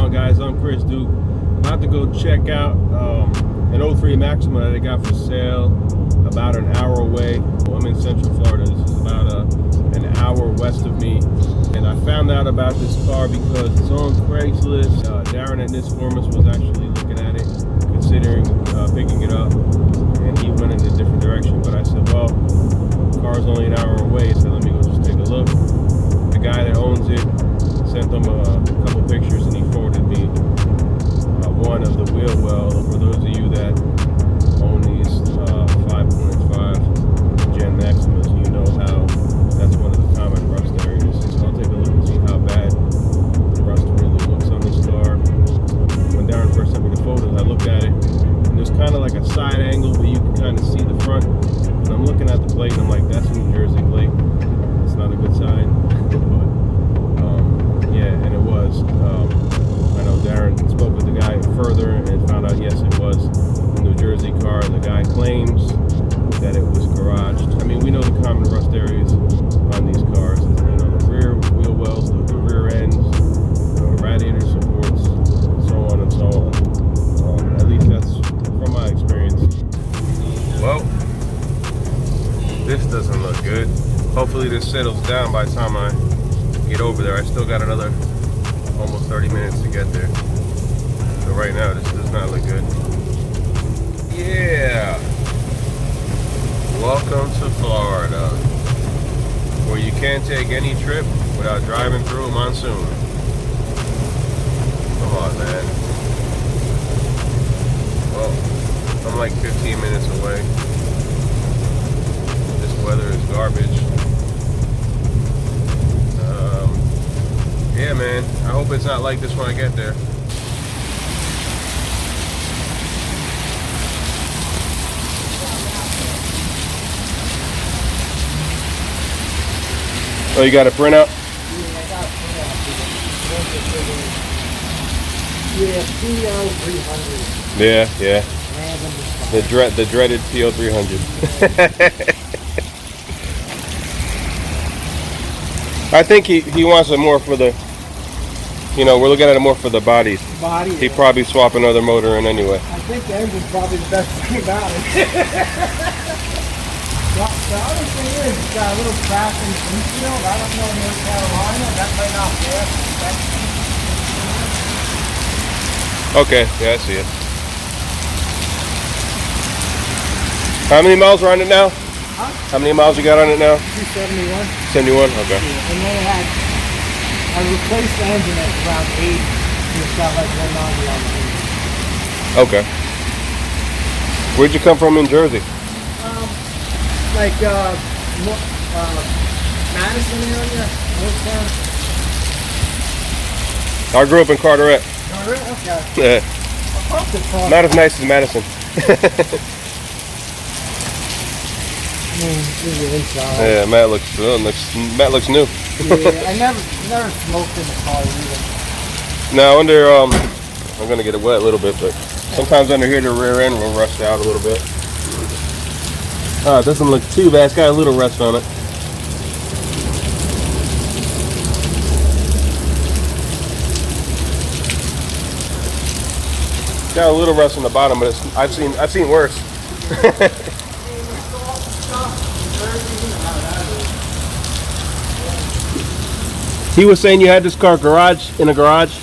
on, guys? I'm Chris Duke. I'm about to go check out an 03 Maxima that I got for sale about an hour away. I'm in Central Florida. This is about an hour west of me. And I found out about this car because it's on Craigslist. Darren at Nisformis was actually looking at it, considering picking it up. And he went in a different direction. But I said, well, the car's only an hour away, so let me go just take a look. The guy that owns it sent them a couple pictures, and he forwarded me one of the wheel well. For those of you that own these 5.5 Gen Maximas, you know how that's one of the common rust areas. So I'll take a look and see how bad the rust really looks on this car. When Darren first sent me the photos, I looked at it, and there's kind of like a side angle where you can kind of see the front. And I'm looking at the plate, and I'm like, that's a New Jersey plate. It's not a good sign. But yeah, and it was. I know Darren spoke with the guy further and found out, yes, it was a New Jersey car. The guy claims that it was garaged. I mean, we know the common rust areas on these cars. You know, the rear wheel wells, the rear ends, radiator supports, so on and so on. At least that's from my experience. Well, this doesn't look good. Hopefully this settles down by the time I get over there. I still got another almost 30 minutes to get there. So right now this does not look good. Yeah. Welcome to Florida, where you can't take any trip without driving through a monsoon. Come on, man. Well, I'm like 15 minutes away. This weather is garbage. Yeah, man. I hope it's not like this when I get there. Oh, you got a printout? Yeah, I got a printout. Yeah, PO300. Yeah. The dreaded PO300. I think he wants it more for the, you know, we're looking at it more for the bodies. He'd probably swap another motor in anyway. I think the engine's probably the best thing about it. The other thing is, it's got a little crack in the windshield. I don't know in North Carolina. That might not pass. Okay, yeah, I see it. How many miles are on it now? Huh? How many miles you got on it now? 271. 71? Okay. Yeah, and then I replaced the engine at around 8. So it's got like 190 on the engine. Okay. Where'd you come from in Jersey? Like Madison area, Northtown. I grew up in Carteret. Okay. Yeah. Not as nice as Madison. Yeah, Matt looks new. Yeah, I never smoked in the car either. Now under I'm gonna get it wet a little bit, but sometimes under here the rear end will rust out a little bit. It doesn't look too bad. It's got a little rust on it. Got a little rust on the bottom, but I've seen worse. He was saying you had this car in a garage?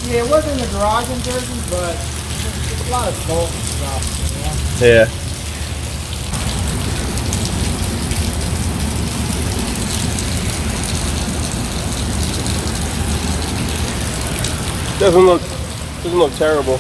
Yeah, it wasn't in the garage in Jersey, but there's a lot of smoke and stuff, you know? Yeah. Doesn't look terrible.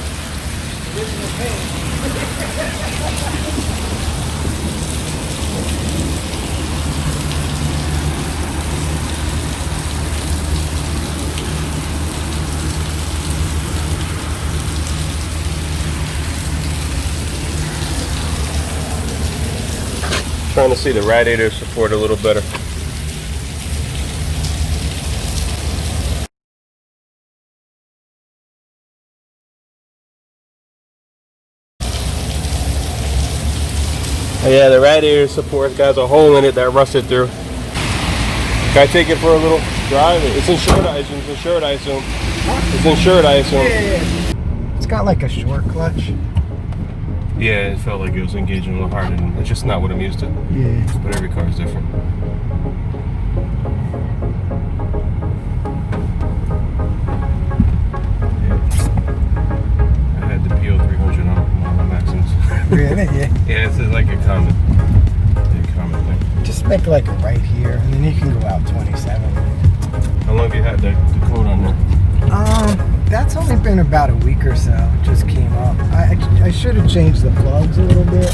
Trying to see the radiator support a little better. Yeah, the radiator support got a hole in it that rusted through. Can I take it for a little drive? It's insured, I assume. It's insured, I assume. Yeah. It's got like a short clutch. Yeah, it felt like it was engaging a little harder. And it's just not what I'm used to. Yeah. But every car is different. Yeah. I had the PO300 on my Maxims. Really? Yeah. Yeah, it's like a common thing. Just make like a right here, and then you can go out 27. How long have you had the code on there? That's only been about a week or so. It just came up. I should have changed the plugs a little bit,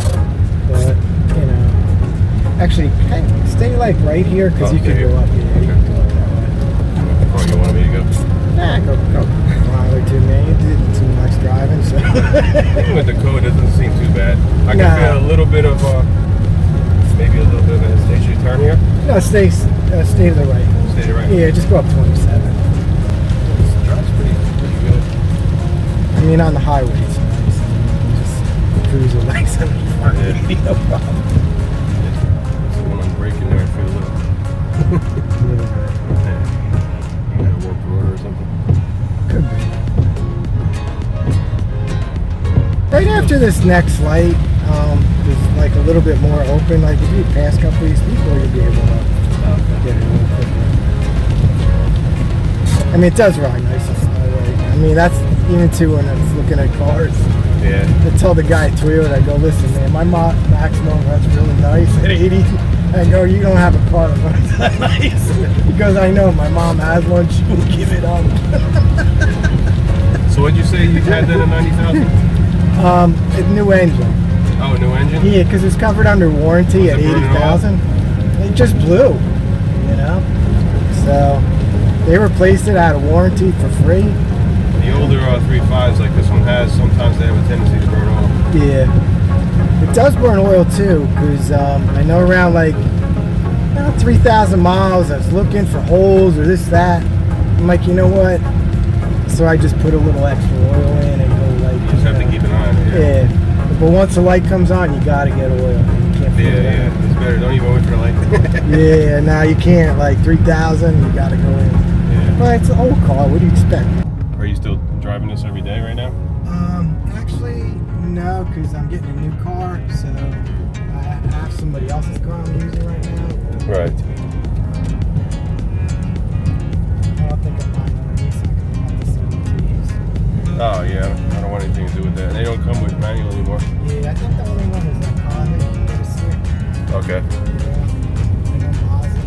but you know. Actually, stay like right here because you can go up here. Okay. You can go up that way. Oh, you wanted me to go? Nah, go a mile or two, man. You did too much driving, so. With the code, it doesn't seem too bad. I can feel a little bit of maybe a little bit of a stationary turn here. No, stay to the right. Stay to the right. Yeah, just go up 27. Drive's pretty good. I mean, on the highway, it's nice. Just cruise with like 75, no problem. So when I'm braking there, I feel a little. Really good. You got a warp rotor or something? Could be. Right after this next light, there's like a little bit more open. Like if you pass a couple of these people, you'll be able to get it a little quicker. I mean, it does ride nice on the highway. I mean, that's even too when I was looking at cars. Yeah. I tell the guy at Toyota, I go, listen, man, my Maxima runs really nice at 80. I go, you don't have a car that runs that nice. He goes, I know, my mom has one. She will give it up. So what'd you say you had that at 90,000? A new engine. Oh, new engine? Yeah, because it's covered under warranty at 80,000. It just blew, you know. So they replaced it out of warranty for free. The older 3.5s like this one has, sometimes they have a tendency to burn oil. Yeah, it does burn oil too. Because I know around like 3,000 miles, I was looking for holes or this that. I'm like, you know what? So I just put a little extra oil in and go like. You just have to keep an eye on it. Yeah. But once the light comes on, you gotta get oil. You can't. Yeah. It's better. Don't even wait for the light. Yeah. Now you can't. Like 3,000, you gotta go in. Yeah. Well, it's an old car. What do you expect? Are you still driving this every day right now? Actually, no, because I'm getting a new car, so I have somebody else's car I'm using right now. Right. I don't think I'm buying another Nissan because I'm about to sell these. Oh yeah, I don't want anything to do with that. They don't come with manual anymore. Yeah, I think the only one is that car that you can get a stick. Okay. Yeah. I know Mazda,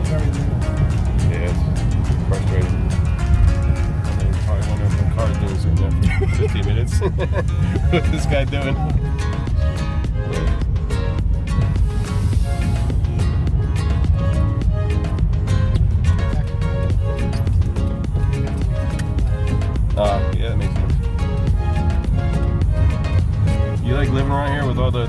very little. Yeah, it's frustrating. I probably wonder if the car's doing something after 15 minutes. What's this guy doing? Yeah, that makes sense. You like living around here with all the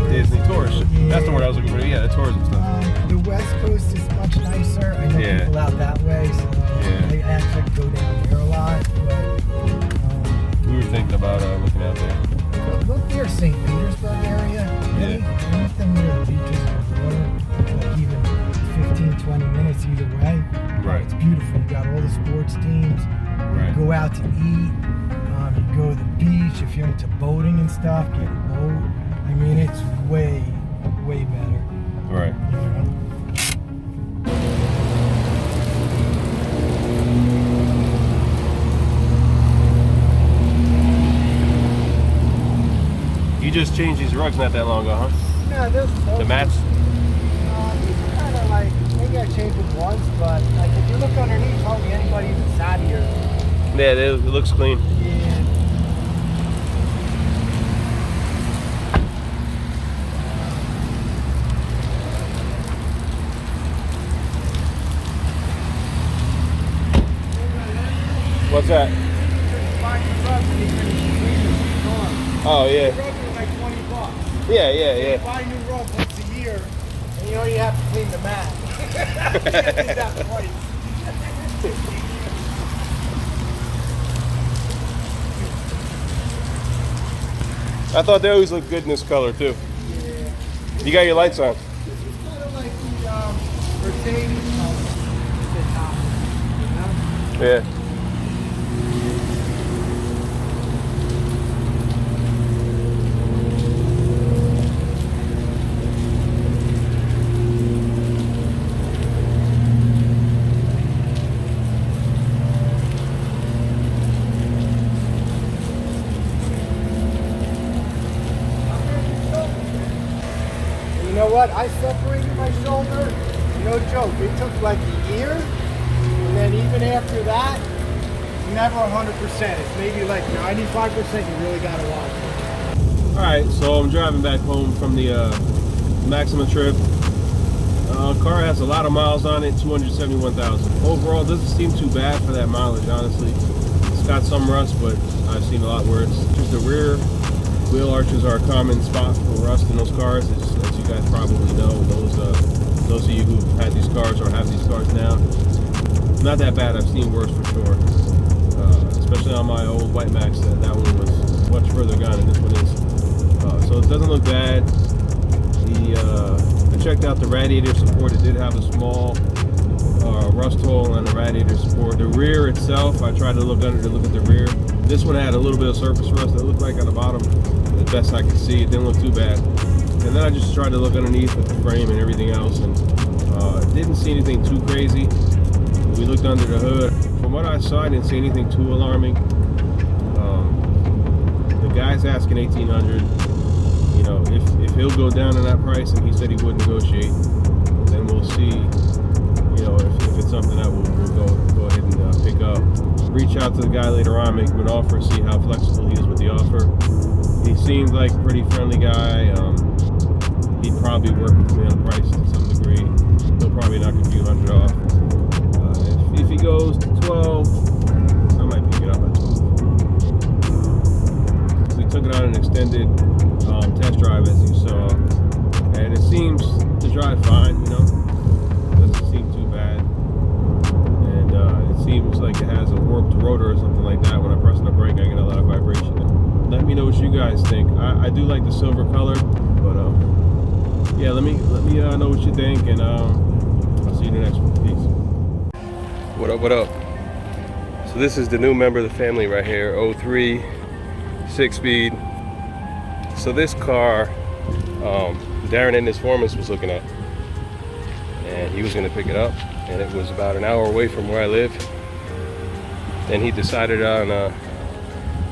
Disney tourists? Yeah. That's the word I was looking for. Yeah, the tourism stuff. The West Coast is much nicer. I know people out that way, so they actually go down there a lot. But we were thinking about looking out there. Look near St. Petersburg area. Really, anything near the beaches or the water, like even 15-20 minutes either way. Right. It's beautiful. You got all the sports teams. Right. You go out to eat. You go to the beach. If you're into boating and stuff, get a boat. I mean, it's way, way better. Right. You know? You just changed these rugs not that long ago, huh? Yeah, The mats? These are kind of like, maybe I changed it once, but like if you look underneath, hardly anybody even sat here. Yeah, it looks clean. Yeah. What's that? Oh, yeah. The rugs are like $20. Yeah. You buy a new rug once a year, and you only have to clean the mat. You can't do that twice. I thought they always looked good in this color, too. Yeah. You got your lights on. This is kind of like the Yeah. You know what? I separated my shoulder. No joke. It took like a year. And then even after that, it's never 100%. It's maybe like 95%. You really got to watch it. Alright, so I'm driving back home from the Maxima trip. Car has a lot of miles on it, 271,000. Overall, doesn't seem too bad for that mileage, honestly. It's got some rust, but I've seen a lot worse. Just the rear wheel arches are a common spot for rust in those cars, as you guys probably know. Those of you who've had these cars or have these cars now, not that bad. I've seen worse for sure. Especially on my old White Max, that one was much further gone than this one is. So it doesn't look bad. I checked out the radiator support. It did have a small rust hole on the radiator support. The rear itself, I tried to look under to look at the rear. This one had a little bit of surface rust. It looked like on the bottom, the best I could see. It didn't look too bad. And then I just tried to look underneath with the frame and everything else, and didn't see anything too crazy. We looked under the hood. From what I saw, I didn't see anything too alarming. The guy's asking $1,800. You know, if he'll go down in that price, and he said he would negotiate, then we'll see. You know, if it's something that we'll go ahead and pick up. Reach out to the guy later on, make him an offer, see how flexible he is with the offer. He seems like a pretty friendly guy. He'd probably work with me on the price to some degree. He'll probably knock a few hundred off. If he goes to 12, I might pick it up at 12. We took it on an extended test drive, as you saw, and it seems to drive fine, you know. It doesn't seem too bad. And it seems like it has a warped rotor or something like that. When I press on the brake, I get a lot of vibration. Let me know what you guys think. I do like the silver color, but yeah, let me know what you think, and I'll see you in the next one. Peace. What up, what up? So this is the new member of the family right here, 03 6-speed. So this car, Darren in his Foreman was looking at, and he was gonna pick it up, and it was about an hour away from where I live. Then he decided on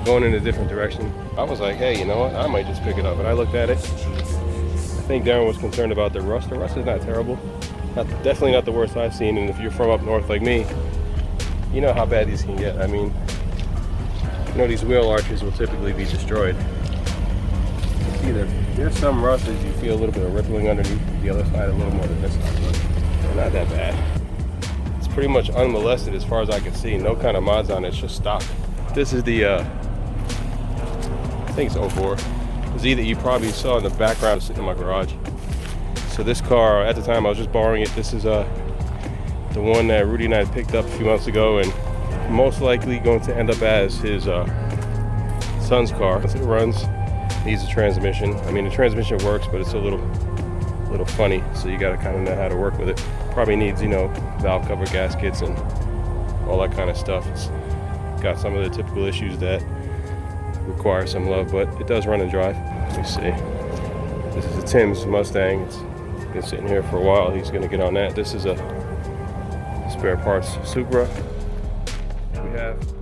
going in a different direction. I was like, hey, you know what? I might just pick it up. And I looked at it. I think Darren was concerned about the rust. The rust is not terrible. Definitely not the worst I've seen. And if you're from up north like me, you know how bad these can get. I mean, you know, these wheel arches will typically be destroyed. See, there's some rust as you feel a little bit of rippling underneath the other side, a little more than this side, but not that bad. It's pretty much unmolested as far as I can see. No kind of mods on it, it's just stock. This is the, I think it's 04. Z that you probably saw in the background sitting in my garage. So this car, at the time I was just borrowing it. This is the one that Rudy and I picked up a few months ago, and most likely going to end up as his son's car. It runs, needs a transmission. I mean, the transmission works, but it's a little funny, so you gotta kind of know how to work with it. Probably needs, you know, valve cover gaskets and all that kind of stuff. It's got some of the typical issues that require some love, but it does run and drive. Let me see. This is a Tim's Mustang. It's been sitting here for a while. He's gonna get on that. This is a spare parts Supra we have.